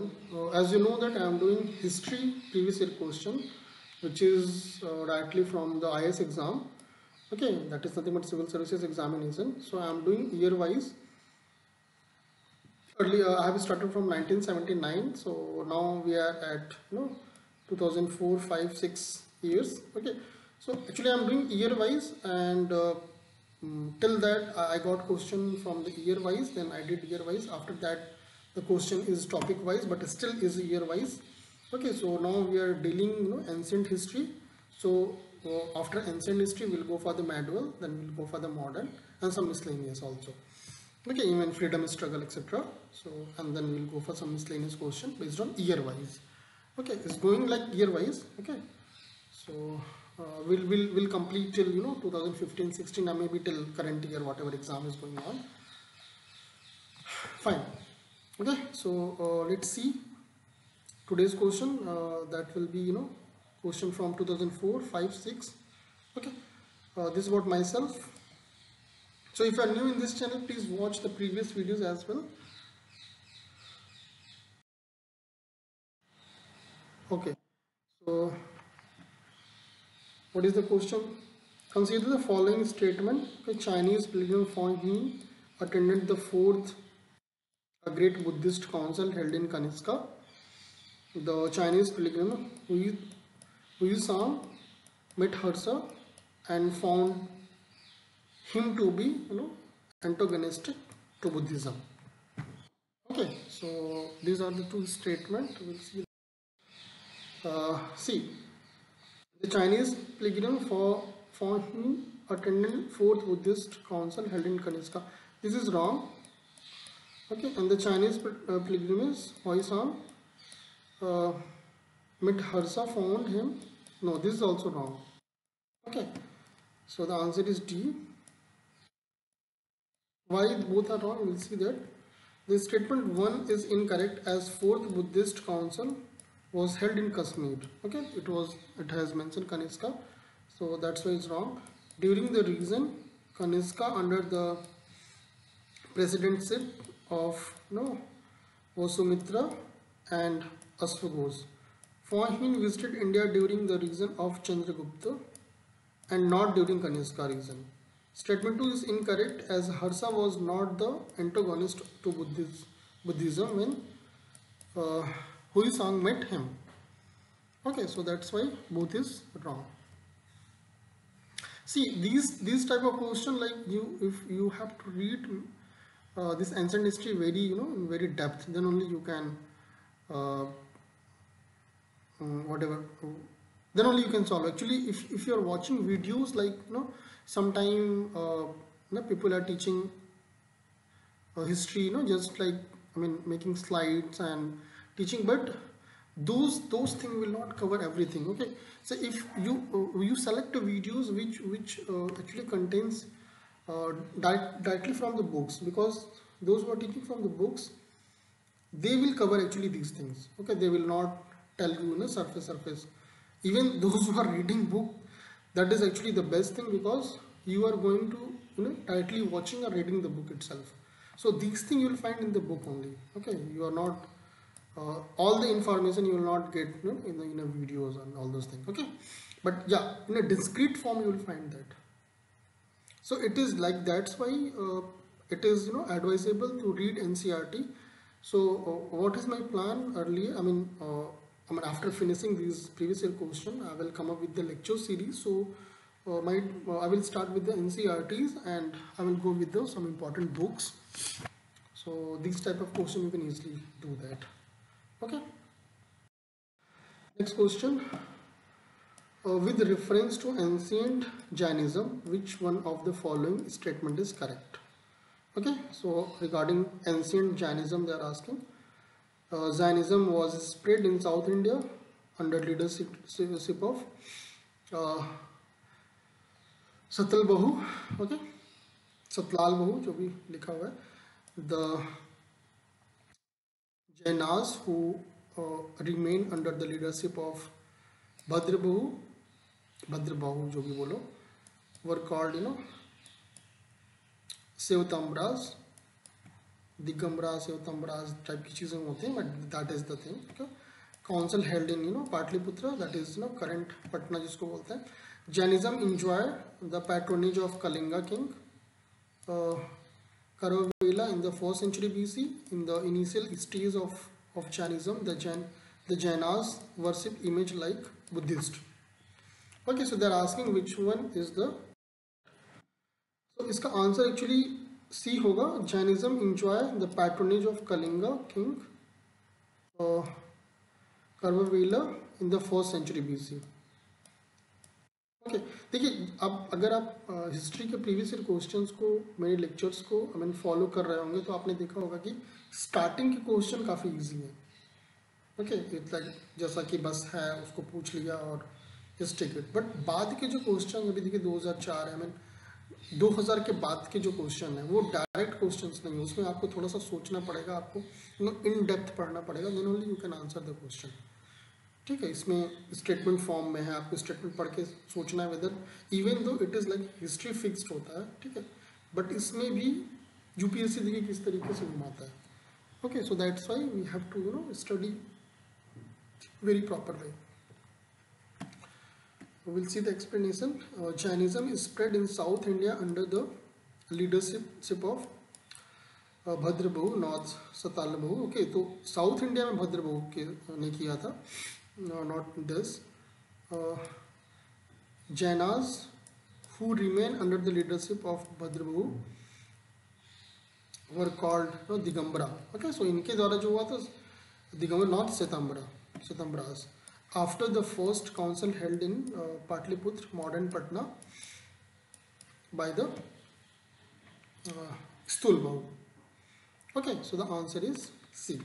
everyone. As you know that I am doing history previous year question, which is directly from the IS exam. Okay, that is nothing but civil services examination. So I am doing year wise. Earlier I have started from 1979. So now we are at 2004, 5, 6 years. Okay, so actually I am doing year wise, and till that I got question from the year wise. Then I did year wise. After that the question is topic wise, but still is year wise. Okay, so now we are dealing ancient history. So after ancient history we'll go for the medieval, then we'll go for the modern, and some miscellaneous also. Okay, even freedom struggle, etc. So and then we'll go for some miscellaneous question based on year wise. Okay, it's going like year wise. Okay, so we'll complete till 2015 16, or maybe till current year, whatever exam is going on. Fine. Okay, so let's see today's question. That will be question from 2004, 5, 6. Okay, this is about myself. So if you are new in this channel, please watch the previous videos as well. Okay, so what is the question? Consider the following statement. A Chinese pilgrim Fang He attended the fourth great Buddhist council held in Kanishka. The Chinese pilgrim Huizang met Harsa and found him to be antagonistic to Buddhism. Okay, so these are the two statements. We'll see. See, the Chinese pilgrim for him attended fourth Buddhist council held in Kanishka. This is wrong. Okay, and the Chinese pilgrim is Huizang met Harsa, found him. No, this is also wrong. Okay, so the answer is D. Why both are wrong? We'll see that. The statement 1 is incorrect, as fourth Buddhist council was held in Kashmir. Okay, it has mentioned Kanishka, so that's why it's wrong. During the reign Kanishka, under the presidency of Vasumitra and Ashwaghosh, Fang visited India during the reign of Chandragupta and not during Kanishka reign. Statement 2 is incorrect, as Harsa was not the antagonist to Buddhism when Huizang met him. Okay, so that's why both is wrong. See, these type of question, like if you have to read this ancient history very in very depth, then only you can whatever. Then only you can solve. Actually, if you are watching videos like sometime people are teaching history, just like making slides and teaching, but those things will not cover everything. Okay, so if you select the videos which actually contains directly from the books, because those who are teaching from the books, they will cover actually these things. Okay, they will not tell you surface. Even those who are reading book, that is actually the best thing, because you are going to directly watching or reading the book itself. So these things you will find in the book only. Okay, you are not all the information you will not get in the videos and all those things. Okay, but yeah, in a discrete form you will find that. So it is like, that's why it is advisable to read NCERT. So what is my plan earlier? After finishing these previous year question, I will come up with the lecture series. So I will start with the NCERTs, and I will go with some important books. So these type of question you can easily do that. Okay. Next question. With reference to ancient Jainism, which one of the following statement is correct? Okay, so regarding ancient Jainism, they are asking. Jainism was spread in South India under leadership of Satal Bahu, okay, Satlal Bahu, जो भी लिखा हुआ है. The Jainas who remain under the leadership of Bhadra Bahu, जो भी बोलो, were called Shaivatambras. Digambara सेवतंबरा type की चीज़ें होती हैं, but that is the thing. Council held in Pataliputra, that is current Patna जिसको बोलते हैं. Jainism enjoy the patronage of Kalinga king Karavela in the 4th century BC. In the initial stage of Jainism, the Jainas worship image like Buddhist. Okay, so they're asking which one is the. So इसका answer actually C होगा. Jainism enjoy the patronage of Kalinga king Kharavela in the 4th century BC. Okay, देखिए अब अगर आप history के previous year questions को, मेरे lectures को आई मीन फॉलो कर रहे होंगे तो आपने देखा होगा कि स्टार्टिंग के क्वेश्चन काफ़ी इजी है. ओके, लाइक जैसा कि बस है उसको पूछ लिया और जस्ट टेक इट. बट बाद के जो क्वेश्चन अभी देखिए 2004 है, आई मीन 2000 के बाद के जो क्वेश्चन है वो डायरेक्ट क्वेश्चंस नहीं है. उसमें आपको थोड़ा सा सोचना पड़ेगा, आपको इन डेप्थ पढ़ना पड़ेगा, then only you can answer the question. ठीक है, इसमें स्टेटमेंट फॉर्म में है, आपको स्टेटमेंट पढ़ के सोचना है whether even though it is like history fixed होता है. ठीक है, बट इसमें भी यूपीएससी देखिए किस तरीके से घुमाता है. Okay, so that's why we have to study very proper way. We will see the explanation. Jainism is spread in South India under the leadership of Bhadrabahu, north सतालबहू. ओके, तो साउथ इंडिया में भद्रबहू के ने किया था, not this. Jainas who remain under the leadership of Bhadrabahu were called Digambara. Okay, so इनके द्वारा जो हुआ था Digambar, not Sitambaras. After the first council held in Patliputra, modern Patna, by the Stulbahu. Okay, so the answer is C.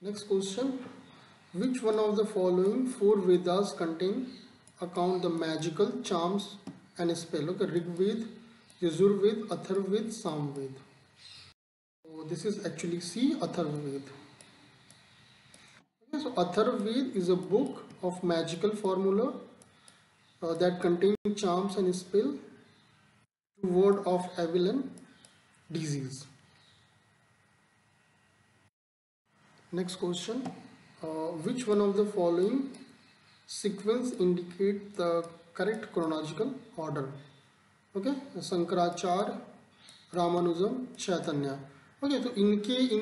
Next question. Which one of the following 4 Vedas contain account the magical charms and spell? Okay, Rig Ved, Yajurved, Atharvaved, Samved. So this is actually C, Atharvaved. Okay, so Atharvaved is a book of magical formula that contains charms and spell to ward off evil and disease. Next question. Which one of the following sequence indicate the correct chronological order? Okay, Sankaracharya, Ramanujam, Chaitanya. Okay, तो इन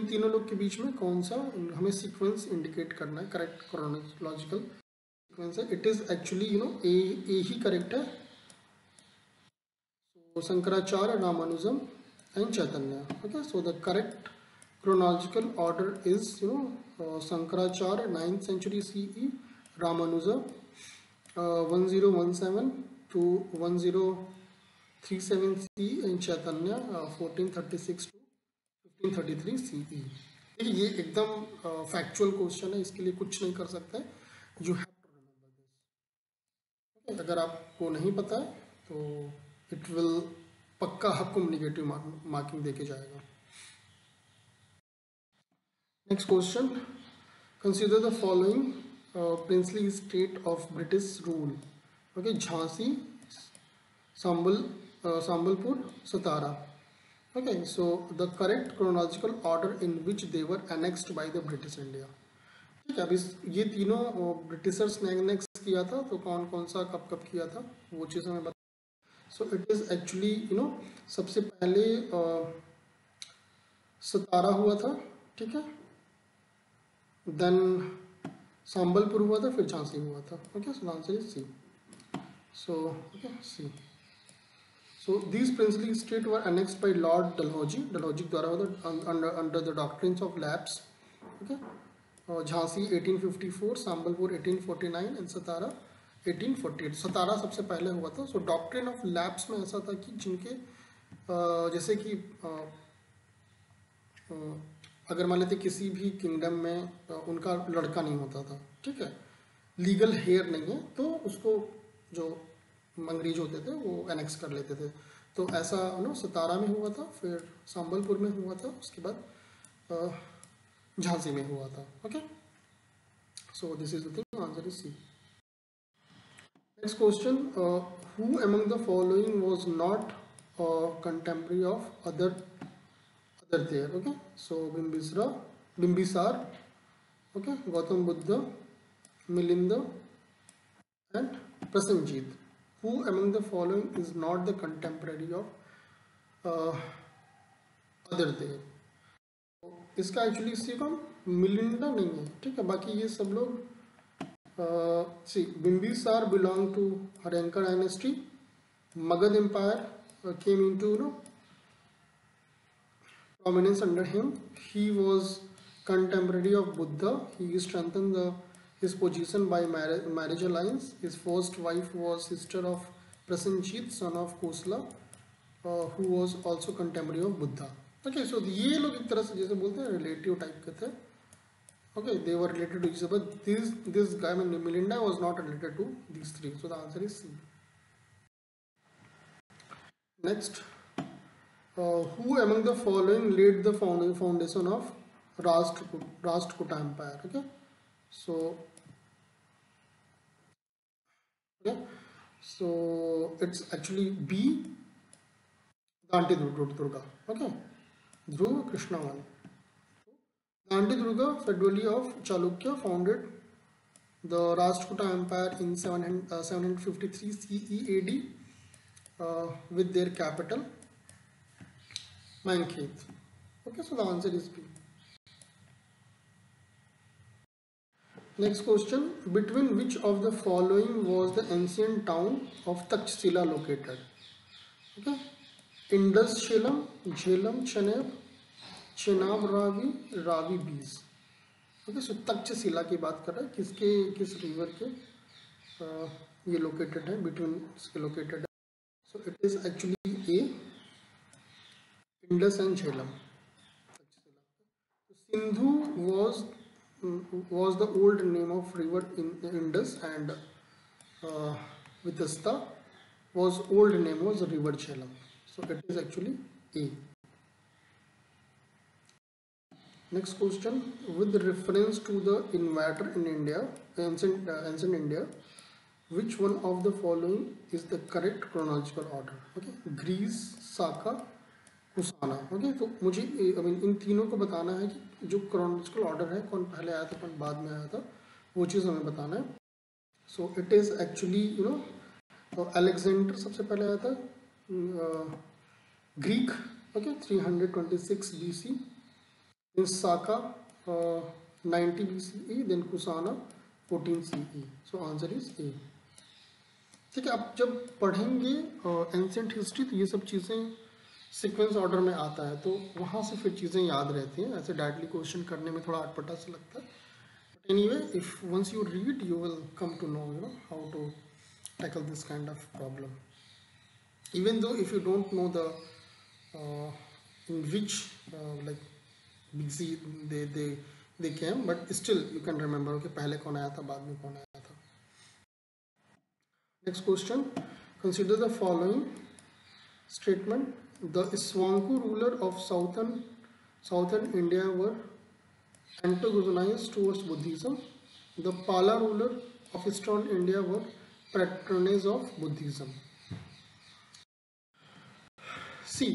तीनों लोग के बीच में कौन सा हमें sequence indicate करना है, करेक्ट क्रोनोलॉजिकल सीक्वेंस है. इट इज एक्चुअली ए ही करेक्ट है. So Shankaracharya, Ramanujam and Chaitanya. Okay, so the correct chronological order is Sankaracharya 9th century CE, Ramanuja 1017 to 1037 CE and Chaitanya 1436 to 1533 CE. देखिए ये एकदम फैक्चुअल क्वेश्चन है, इसके लिए कुछ नहीं कर सकते. You have to remember this. अगर आपको नहीं पता है तो इट विल पक्का आपको निगेटिव मार्किंग देके जाएगा. Next question. Consider the following princely state of British rule. Okay, Jhansi, Sambalpur, Satara. Okay, so the correct chronological order in which they were annexed by the British India. ठीक है, अब ये तीनों Britishers ने annex किया था, तो कौन कौन सा कब कब किया था वो चीज़ हमें बता. सो इट इज़ एक्चुअली सबसे पहले सतारा हुआ था. ठीक है, देन संबलपुर हुआ था, फिर झांसी हुआ था. Okay, so answer is C. So okay, C. So these princely state were annexed by Lord Dalhousie द्वारा हुआ था under the doctrines of lapse. Okay, Jhansi 1854, Sambalpur 1849 and Satara 1848. Satara सबसे पहले हुआ था. सो डॉक्ट्रिन ऑफ लैप्स में ऐसा था कि जिनके जैसे कि अगर मान लेते किसी भी किंगडम में उनका लड़का नहीं होता था, ठीक है, लीगल हेयर नहीं है, तो उसको जो अंग्रेज होते थे वो एनेक्स कर लेते थे. तो ऐसा सतारा में हुआ था, फिर संबलपुर में हुआ था, उसके बाद झांसी में हुआ था. Okay, so this is the thing, answer is C. Next question. Who among the following was not or contemporary of other there. Okay, so Bimbisar, okay, Gautam Buddha, Milinda, and Prasenjit. Who among the following is not the contemporary of other there? इसका actually सिर्फ हम Melinda नहीं है, ठीक है, बाकी ये सब लोग see Bimbisar belonged to Haryana dynasty. Magad Empire came into prominence under him. He was contemporary of Buddha. He strengthened his position by marriage alliance. His first wife was sister of Prasenjit, son of Kosala, who was also contemporary of Buddha. Okay, so ये लोग एक तरह से जैसे बोलते हैं relative type के थे. Okay, they were related to each other. But this guy, I mean, Milinda was not related to these three. So the answer is C. Next, who among the following laid the foundation of Rashtrakuta Empire? Okay, so it's actually B. Dante Durga. Okay, Dhruva Krishnavan. Dante Durga, Federally of Chalukya, founded the Rashtrakuta Empire in 753 CE AD with their capital Mankhet. Okay, so the answer is B. Next question, between which of the following was the ancient town of Takshila located? Okay, Indus Shelam, Jhelum Chenab, Chenab Ravi, Ravi Bees. Okay, so Takshashila की बात कर रहा है, किस river के ये located है, between इसके लोकेटेड है. So it is actually A, Indus and Jhelum. Sindhu was the old name of river in Indus, and Vitasta was old name was river Jhelum. So it is actually A. Next question, with reference to the invader in India, ancient India, which one of the following is the correct chronological order? Okay, Greece, Saka, Kusana. Okay, तो मुझे इन तीनों को बताना है कि जो chronological order है, कौन पहले आया था कौन बाद में आया था, वो चीज़ हमें बताना है. So it is actually Alexander सबसे पहले आया था, Greek, okay, 326 BC. Then Saka 90 BCE, then Kusana 14 CE. So answer is A. ठीक है, आप जब पढ़ेंगे एंशिएंट हिस्ट्री तो ये सब चीज़ें सीक्वेंस ऑर्डर में आता है, तो वहाँ से फिर चीज़ें याद रहती हैं. ऐसे डायरेक्टली क्वेश्चन करने में थोड़ा अटपटा सा लगता है. But anyway, if once you read you will come to know how to tackle this kind of problem. Even though if you don't know the in which like BC they came, but still you can remember, okay, पहले कौन आया था, बाद में कौन आया था. Next question, consider the following statement. The Swanku ruler of southern India were antagonized towards Buddhism. The Pala ruler of eastern India were patronage of Buddhism. See,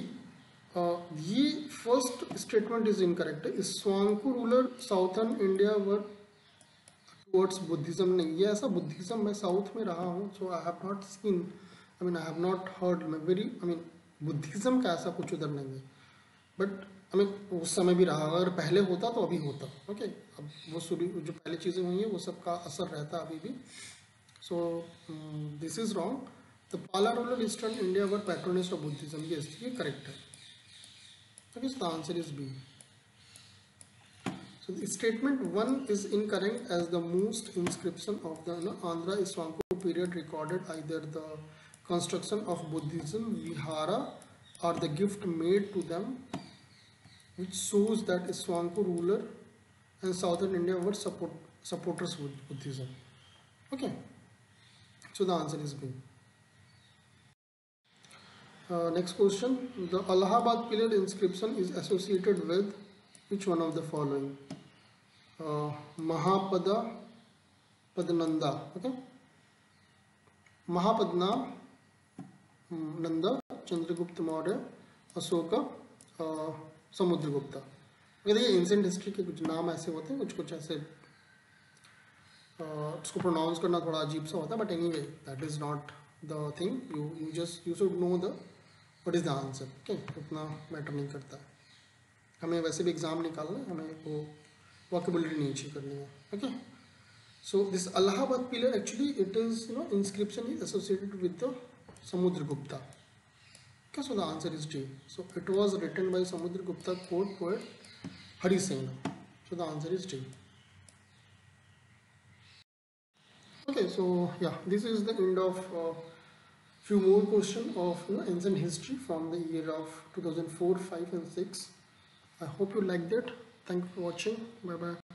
ये फर्स्ट स्टेटमेंट इज इनकरेक्ट है. स्वांकु ruler southern India were towards Buddhism नहीं, ये ऐसा Buddhism मैं south में रहा हूँ, so I have not seen, I have not heard, मैं वेरी बुद्धिज्म का ऐसा कुछ उधर नहीं है. बट उस समय भी रहा, अगर पहले होता तो अभी होता. ओके, अब वो जो पहले चीज़ें हुई हैं वो सबका असर रहता अभी भी. So this is wrong. The Pala ruler eastern India were patronage of Buddhism, ये करेक्ट है. Okay, so the answer is B. So the statement 1 is incorrect, as the most inscription of the Andhra Swanku period recorded either the construction of Buddhism vihara or the gift made to them, which shows that Swanku ruler and southern India were supporters of Buddhism. Okay, so the answer is B. Next question, the Allahabad pillar inscription is associated with which one of the following? Mahapada Padnanda. Okay, Mahapadna Nanda Chandragupta Maurya, Ashok, Samudragupta. देखिए ancient history के कुछ नाम ऐसे होते हैं, कुछ कुछ ऐसे उसको प्रोनाउंस करना थोड़ा अजीब सा होता है, but anyway that is not the thing, you just you should know the what is the answer. Okay, उतना मैटर नहीं करता है, हमें वैसे भी एग्ज़ाम निकालना है, हमें वो वोकेबुलरी नहीं अच्छी करनी है। Okay, so this Allahabad pillar actually it is, you know, inscription is associated with the Samudragupta. Okay, so the answer is D. So it was written by Samudragupta court poet Hari Singh. So the answer is D. Okay, so yeah, this is the end of few more question of, you know, ancient history from the year of 2004, 5 and 6. I hope you liked it. Thank you for watching. Bye bye.